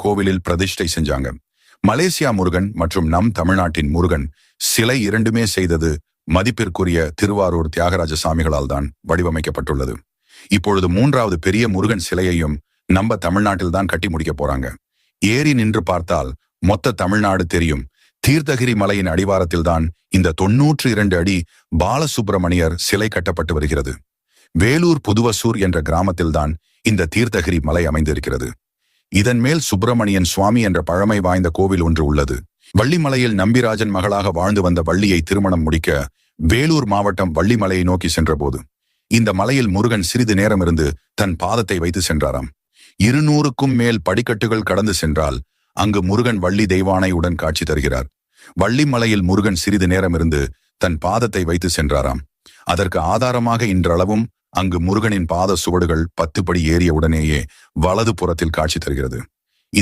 கோவிலில் பிரதிஷ்டை செஞ்சாங்க. மலேசியா முருகன் மற்றும் நம் தமிழ்நாட்டின் முருகன் சிலை இரண்டுமே செய்தது மதிப்பிற்குரிய திருவாரூர் தியாகராஜ சாமிகளால் தான் வடிவமைக்கப்பட்டுள்ளது. இப்பொழுது 3வது பெரிய முருகன் சிலையையும் நம்ம தமிழ்நாட்டில் தான் கட்டி முடிக்க போறாங்க. ஏறி நின்று பார்த்தால் மொத்த தமிழ்நாடு தெரியும். தீர்த்தகிரி மலையின் அடிவாரத்தில் தான் இந்த 92 அடி பாலசுப்பிரமணியர் சிலை கட்டப்பட்டு வருகிறது. வேலூர் புதுவசூர் என்ற கிராமத்தில் தான் இந்த தீர்த்தகிரி மலை அமைந்திருக்கிறது. இதன் மேல் சுப்பிரமணியன் சுவாமி என்ற பழமை வாய்ந்த கோவில் ஒன்று உள்ளது. வள்ளிமலையில் நம்பிராஜன் மகளாக வாழ்ந்து வந்த வள்ளியை திருமணம் முடிக்க வேலூர் மாவட்டம் வள்ளிமலையை நோக்கி சென்றபோது இந்த மலையில் முருகன் சிறிது நேரம் இருந்து தன் பாதத்தை வைத்து சென்றாராம். 200க்கும் மேல் படிக்கட்டுகள் கடந்து சென்றால் அங்கு முருகன் வள்ளி தெய்வானையுடன் காட்சி தருகிறார். வள்ளிமலையில் முருகன் சிறிது நேரம் இருந்து தன் பாதத்தை வைத்து சென்றாராம். அதற்கு ஆதாரமாக இன்றளவும் அங்கு முருகனின் பாத சுவடுகள் 10 படி ஏறிய உடனேயே வலது புறத்தில் காட்சி தருகிறது.